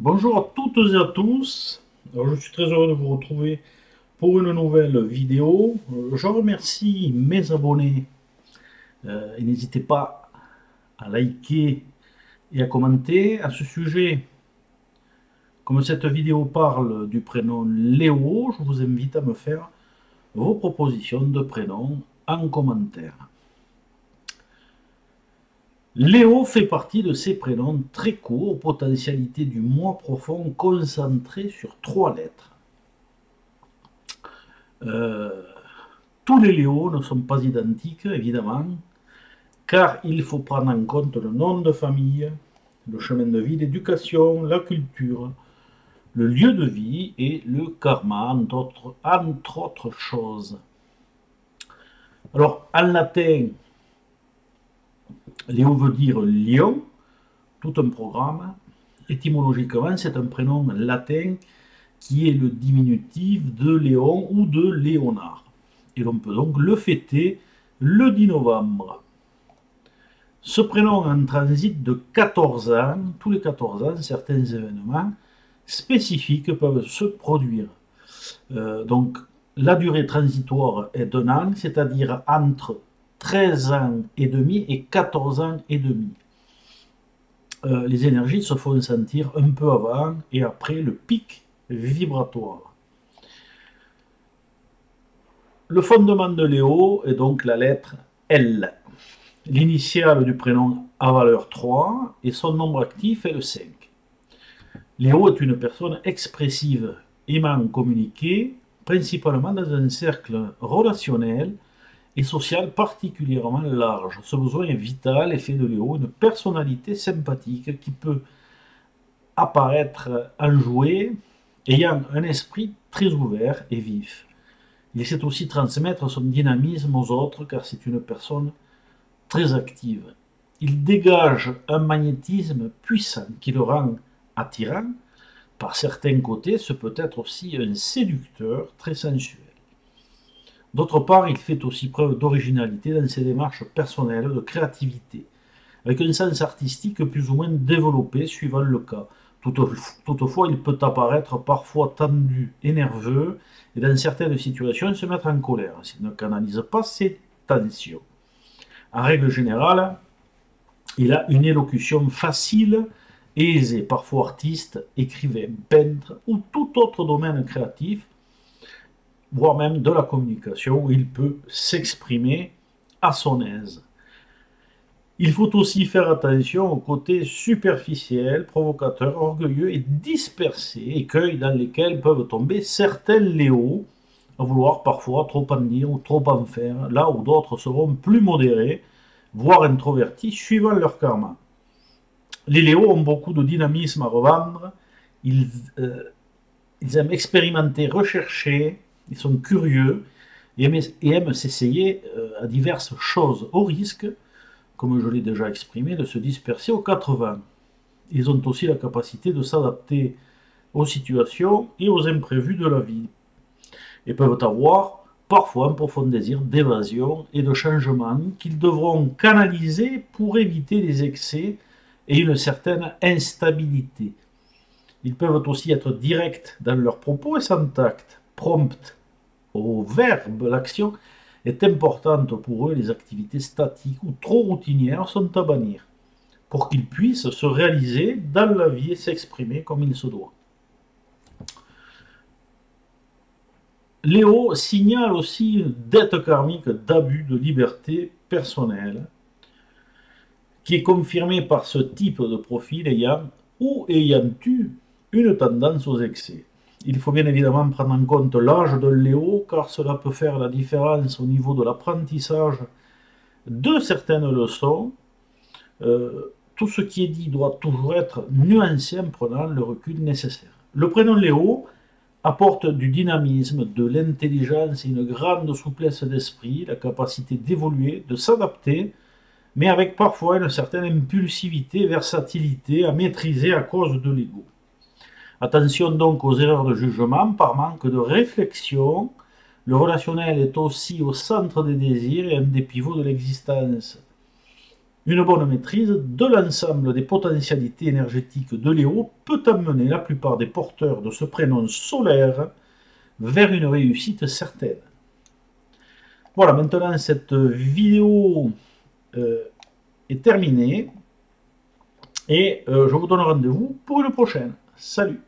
Bonjour à toutes et à tous. Alors, je suis très heureux de vous retrouver pour une nouvelle vidéo. Je remercie mes abonnés et n'hésitez pas à liker et à commenter. À ce sujet, comme cette vidéo parle du prénom Léo, je vous invite à me faire vos propositions de prénoms en commentaire. Léo fait partie de ces prénoms très courts, aux potentialités du moi profond concentrées sur 3 lettres. Euh, Tous les Léos ne sont pas identiques, évidemment, car il faut prendre en compte le nom de famille, le chemin de vie, l'éducation, la culture, le lieu de vie et le karma, entre autres choses. Alors, en latin, Léo veut dire lion, tout un programme. Étymologiquement, c'est un prénom latin qui est le diminutif de Léon ou de Léonard. Et l'on peut donc le fêter le 10 novembre. Ce prénom en transit de 14 ans, tous les 14 ans, certains événements spécifiques peuvent se produire. Donc, la durée transitoire est d'un an, c'est-à-dire entre 13 ans et demi et 14 ans et demi. Les énergies se font sentir un peu avant et après le pic vibratoire. Le fondement de Léo est donc la lettre L. L'initiale du prénom a valeur 3 et son nombre actif est le 5. Léo est une personne expressive, aimant communiquer, principalement dans un cercle relationnel et social particulièrement large. Ce besoin est vital et fait de Léo une personnalité sympathique qui peut apparaître enjouée, ayant un esprit très ouvert et vif. Il sait aussi transmettre son dynamisme aux autres car c'est une personne très active. Il dégage un magnétisme puissant qui le rend attirant. Par certains côtés, ce peut être aussi un séducteur très sensuel. D'autre part, il fait aussi preuve d'originalité dans ses démarches personnelles, de créativité, avec un sens artistique plus ou moins développé suivant le cas. Toutefois, il peut apparaître parfois tendu et nerveux, et dans certaines situations se mettre en colère s'il ne canalise pas ses tensions. En règle générale, il a une élocution facile et aisée, parfois artiste, écrivain, peintre ou tout autre domaine créatif, voire même de la communication, où il peut s'exprimer à son aise. Il faut aussi faire attention au côté superficiel, provocateur, orgueilleux et dispersé, écueils dans lesquels peuvent tomber certains Léos, à vouloir parfois trop en dire ou trop en faire, là où d'autres seront plus modérés, voire introvertis, suivant leur karma. Les Léos ont beaucoup de dynamisme à revendre, ils, euh, ils aiment expérimenter, rechercher, ils sont curieux et aiment s'essayer à diverses choses, au risque, comme je l'ai déjà exprimé, de se disperser aux 80. Ils ont aussi la capacité de s'adapter aux situations et aux imprévus de la vie, et peuvent avoir parfois un profond désir d'évasion et de changement qu'ils devront canaliser pour éviter les excès et une certaine instabilité. Ils peuvent aussi être directs dans leurs propos et sans tact, prompts au verbe. L'action est importante pour eux, les activités statiques ou trop routinières sont à bannir, pour qu'ils puissent se réaliser dans la vie et s'exprimer comme il se doit. Léo signale aussi une dette karmique d'abus de liberté personnelle, qui est confirmée par ce type de profil ayant ou ayant eu une tendance aux excès. Il faut bien évidemment prendre en compte l'âge de Léo, car cela peut faire la différence au niveau de l'apprentissage de certaines leçons. Tout ce qui est dit doit toujours être nuancé en prenant le recul nécessaire. Le prénom Léo apporte du dynamisme, de l'intelligence et une grande souplesse d'esprit, la capacité d'évoluer, de s'adapter, mais avec parfois une certaine impulsivité, versatilité à maîtriser à cause de l'ego. Attention donc aux erreurs de jugement par manque de réflexion. Le relationnel est aussi au centre des désirs et un des pivots de l'existence. Une bonne maîtrise de l'ensemble des potentialités énergétiques de Léo peut amener la plupart des porteurs de ce prénom solaire vers une réussite certaine. Voilà, maintenant cette vidéo est terminée et je vous donne rendez-vous pour une prochaine. Salut!